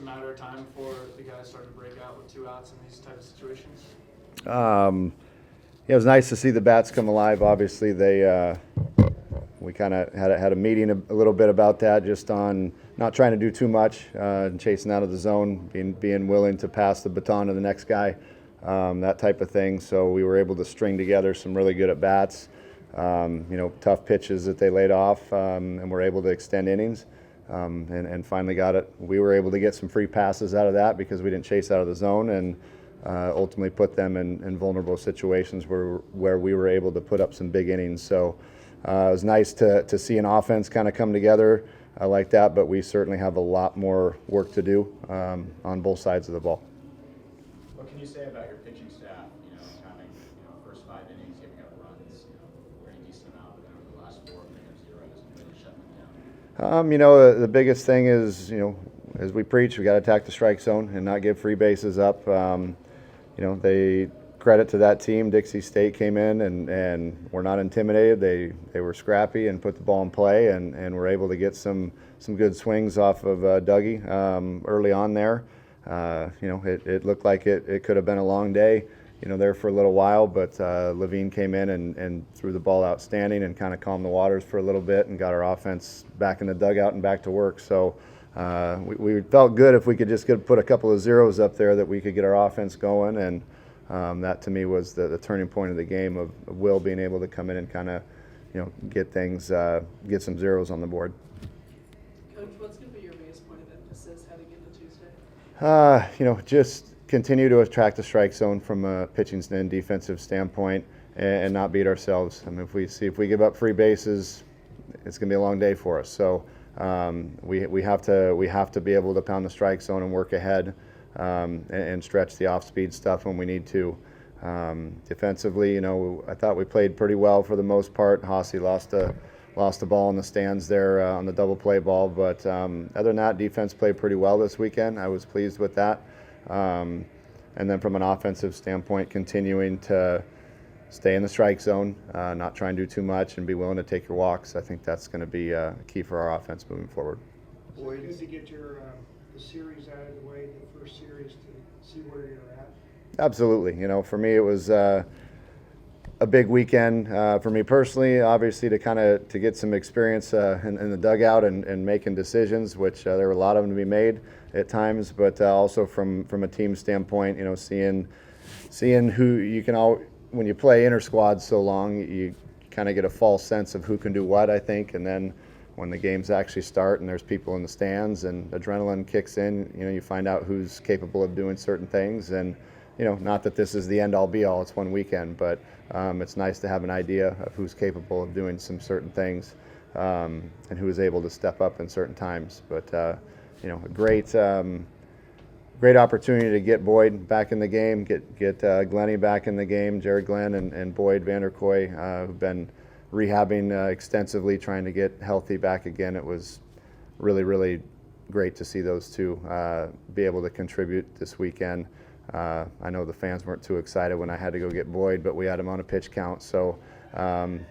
a matter of time before the guys started to break out with 2 outs in these type of situations? Yeah, it was nice to see the bats come alive. Obviously, we kind of had a meeting a little bit about that, just on not trying to do too much and chasing out of the zone, being willing to pass the baton to the next guy, that type of thing. So we were able to string together some really good at bats, tough pitches that they laid off, and were able to extend innings. And finally got it. We were able to get some free passes out of that because we didn't chase out of the zone, and ultimately put them in vulnerable situations where we were able to put up some big innings. So it was nice to see an offense kind of come together like that, but we certainly have a lot more work to do on both sides of the ball. What can you say about your pitching staff? Having first 5 innings, giving up runs, wearing a decent amount, but then over the last 4, picking up zeros and really shutting them down. The biggest thing is, as we preach, we got to attack the strike zone and not give free bases up. They credit to that team. Dixie State came in and were not intimidated. They were scrappy and put the ball in play and were able to get some good swings off of Dougie early on there. It looked like it could have been a long day, there for a little while, but Levine came in and threw the ball outstanding and kind of calmed the waters for a little bit and got our offense back in the dugout and back to work. So we felt good if we could just put a couple of zeros up there that we could get our offense going, and that to me was the turning point of the game of Will being able to come in and kind of get some zeros on the board. Coach, what's going to be your biggest point of emphasis heading into Tuesday? Just continue to attract the strike zone from a pitching and defensive standpoint, and not beat ourselves. I mean, if we give up free bases, it's going to be a long day for us. So we have to be able to pound the strike zone and work ahead and stretch the off-speed stuff when we need to. Defensively, I thought we played pretty well for the most part. Hossie lost the ball in the stands there on the double play ball, but other than that, defense played pretty well this weekend. I was pleased with that. And then from an offensive standpoint, continuing to stay in the strike zone, not try and do too much, and be willing to take your walks. I think that's going to be key for our offense moving forward. Is it good to get the series out of the way, the first series, to see where you're at? Absolutely. For me, it was a big weekend for me personally, obviously, to get some experience in the dugout and making decisions, which there were a lot of them to be made at times, but also from a team standpoint, seeing who you can all. When you play inter-squad so long, you kind of get a false sense of who can do what, I think, and then when the games actually start and there's people in the stands and adrenaline kicks in, you find out who's capable of doing certain things. And, not that this is the end-all be-all, it's one weekend, but it's nice to have an idea of who's capable of doing some certain things and who is able to step up in certain times. But, a great opportunity to get Boyd back in the game, get Glennie back in the game, Jared Glenn and Boyd Vanderkoy, who've been rehabbing extensively, trying to get healthy back again. It was really, really great to see those two be able to contribute this weekend. I know the fans weren't too excited when I had to go get Boyd, but we had him on a pitch count, so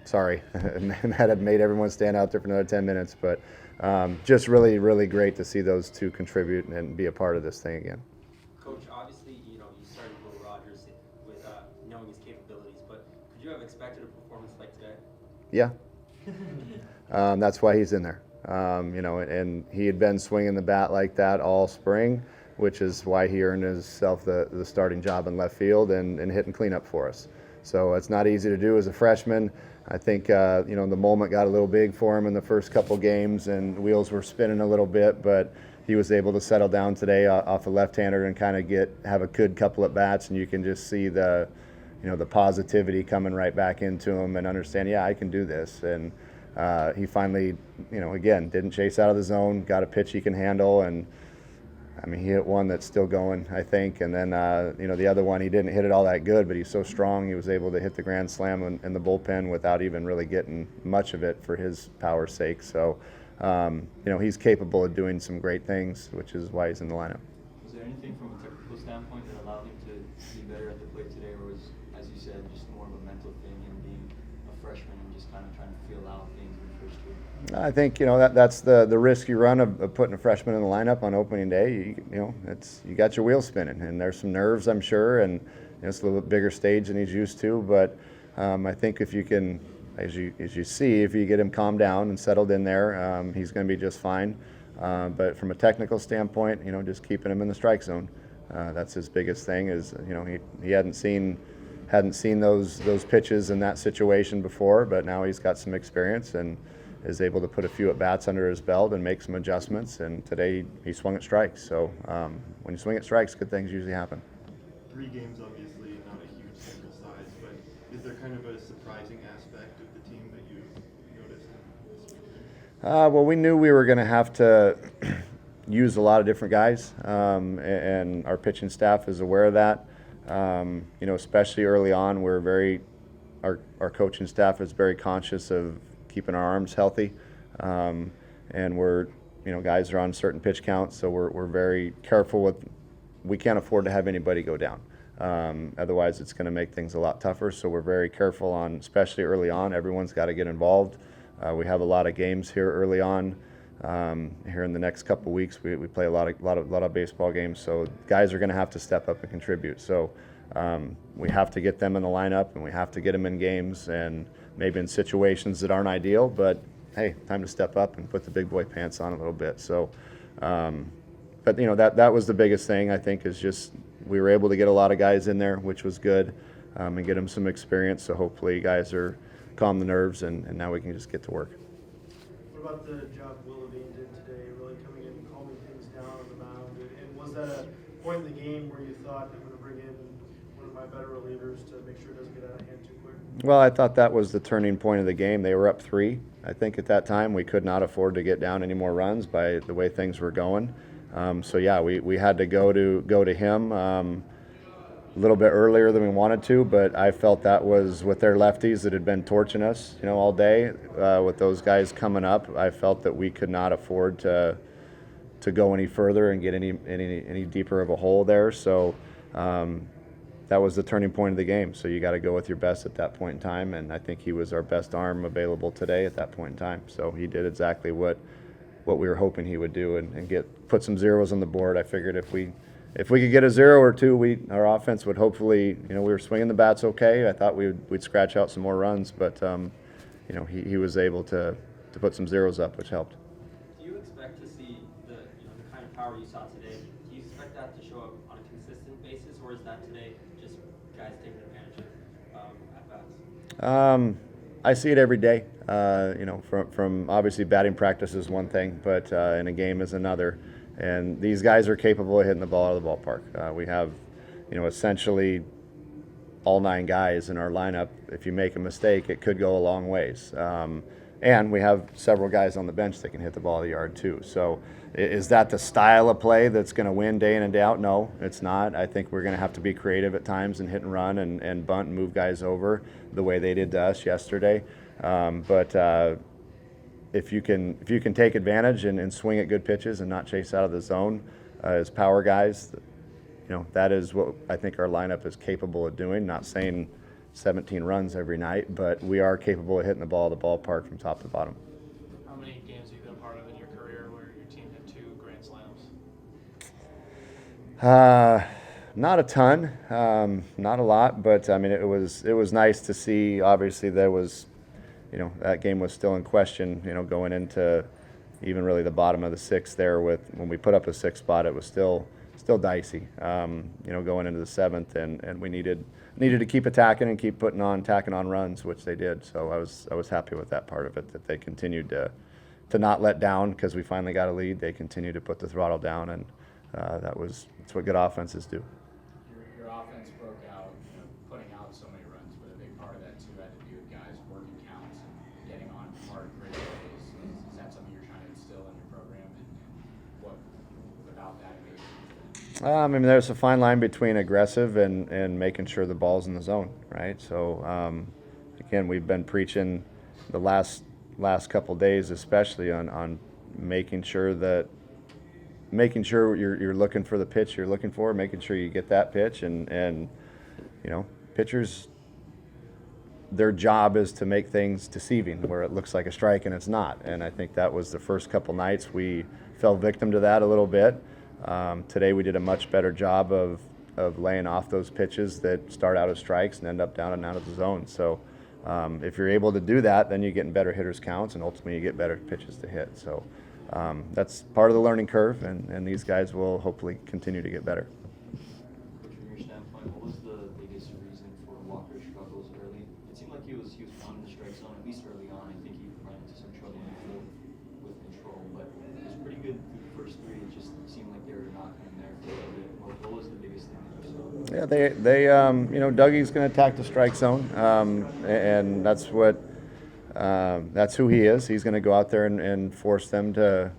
sorry. That had made everyone stand out there for another 10 minutes, but just really, really great to see those two contribute and be a part of this thing again. Coach, obviously, you started Will Rogers with knowing his capabilities, but could you have expected a performance like today? Yeah. That's why he's in there. And he had been swinging the bat like that all spring, which is why he earned himself the starting job in left field and hitting cleanup for us. So it's not easy to do as a freshman. I think, the moment got a little big for him in the first couple games and wheels were spinning a little bit, but he was able to settle down today off a left-hander and kind of have a good couple at bats, and you can just see the positivity coming right back into him and understand, yeah, I can do this. And he finally, again, didn't chase out of the zone, got a pitch he can handle, and I mean, he hit one that's still going, I think, and then, the other one, he didn't hit it all that good, but he's so strong, he was able to hit the grand slam in the bullpen without even really getting much of it for his power's sake. So, he's capable of doing some great things, which is why he's in the lineup. Was there anything from a technical standpoint that allowed him to be better at the plate today, or was, as you said, just more of a mental thing and being a freshman and just kind of trying to feel out things in the first year? I think that's the risk you run of putting a freshman in the lineup on opening day. You got your wheels spinning, and there's some nerves, I'm sure, and it's a little bit bigger stage than he's used to. But I think if you can, as you see, if you get him calmed down and settled in there, he's going to be just fine. But from a technical standpoint, just keeping him in the strike zone, that's his biggest thing. Is he hadn't seen those pitches in that situation before, but now he's got some experience and is able to put a few at bats under his belt and make some adjustments. And today he swung at strikes. So when you swing at strikes, good things usually happen. 3 games, obviously not a huge sample size, but is there kind of a surprising aspect of the team that you noticed? Well, we knew we were going to have to use a lot of different guys, and our pitching staff is aware of that. Especially early on, our coaching staff is very conscious of keeping our arms healthy, and guys are on certain pitch counts, so we're very careful with. We can't afford to have anybody go down. Otherwise, it's going to make things a lot tougher. So we're very careful on, especially early on. Everyone's got to get involved. We have a lot of games here early on. Here in the next couple weeks, we play a lot of baseball games. So guys are going to have to step up and contribute. So we have to get them in the lineup, and we have to get them in games, and maybe in situations that aren't ideal. But hey, time to step up and put the big boy pants on a little bit. So. But that was the biggest thing, I think, is just we were able to get a lot of guys in there, which was good, and get them some experience. So hopefully guys are calm the nerves, and now we can just get to work. What about the job Willie did today, really coming in and calming things down on the mound? And was that a point in the game where you thought, I'm going to bring in one of my better relievers to make sure it doesn't get out of hand too quick? Well, I thought that was the turning point of the game. They were up 3. I think at that time we could not afford to get down any more runs by the way things were going. So yeah, we had to go to him a little bit earlier than we wanted to, but I felt that was with their lefties that had been torching us, all day. With those guys coming up, I felt that we could not afford to go any further and get any deeper of a hole there. So that was the turning point of the game. So you got to go with your best at that point in time, and I think he was our best arm available today at that point in time. So he did exactly what we were hoping he would do and put some zeros on the board. I figured if we could get a 0 or 2, our offense would hopefully, we were swinging the bats okay. I thought we'd scratch out some more runs, but he was able to put some zeros up, which helped. Do you expect to see the kind of power you saw today? Do you expect that to show up on a consistent basis, or is that today just guys taking advantage of at-bats? I see it every day. From obviously batting practice is one thing, but in a game is another. And these guys are capable of hitting the ball out of the ballpark. We have, essentially all 9 guys in our lineup. If you make a mistake, it could go a long ways. And we have several guys on the bench that can hit the ball out of the yard too. So is that the style of play that's going to win day in and day out? No, it's not. I think we're going to have to be creative at times and hit and run and bunt and move guys over the way they did to us yesterday. But if you can take advantage and swing at good pitches and not chase out of the zone as power guys, that is what I think our lineup is capable of doing. Not saying 17 runs every night, but we are capable of hitting the ball at the ballpark from top to bottom. How many games have you been a part of in your career where your team hit 2 grand slams? Not a ton, not a lot, but I mean it was nice to see. Obviously, there was, that game was still in question. Going into even really the bottom of the 6th there. When we put up a 6th spot, it was still dicey. Going into the 7th, and we needed to keep attacking and keep tacking on runs, which they did. So I was happy with that part of it, that they continued to not let down because we finally got a lead. They continued to put the throttle down, and that's what good offenses do. Your offense broke out, putting out so many runs, but a big part of that too had to do with guys working counts and getting on hard grid plays. Is that something you're trying to instill in your program, and what about that made you? There's a fine line between aggressive and making sure the ball's in the zone, right? So again, we've been preaching the last couple days, especially on making sure you're looking for the pitch you're looking for, making sure you get that pitch, and pitchers their job is to make things deceiving, where it looks like a strike and it's not. And I think that was the first couple nights we fell victim to that a little bit. Today we did a much better job of laying off those pitches that start out as strikes and end up down and out of the zone. So if you're able to do that, then you get in better hitters counts, and ultimately you get better pitches to hit. So that's part of the learning curve, and these guys will hopefully continue to get better. Coach, from your standpoint, what was the biggest reason for Walker's struggles early? It seemed like he was pounding the strike zone, at least early on. I think he ran into some trouble in the field with control, but he was pretty good through the first three. It just seemed like they were not coming there for a little bit. What was the biggest thing that you saw? Yeah, Dougie's going to attack the strike zone, and that's who he is. He's going to go out there and force them to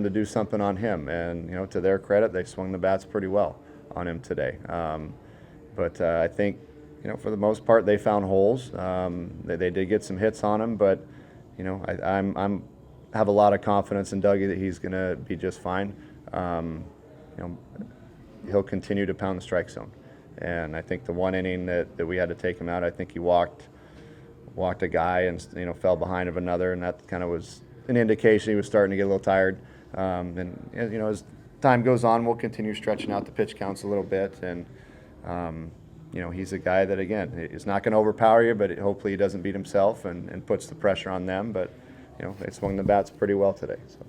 do something on him. And to their credit, they swung the bats pretty well on him today. But I think for the most part they found holes. They did get some hits on him, but I'm have a lot of confidence in Dougie that he's going to be just fine. He'll continue to pound the strike zone. And I think the one inning that we had to take him out, I think he walked a guy and fell behind of another, and that kind of was an indication he was starting to get a little tired. And as time goes on, we'll continue stretching out the pitch counts a little bit. And he's a guy that, again, is not going to overpower you, but hopefully he doesn't beat himself and puts the pressure on them. But they swung the bats pretty well today. So.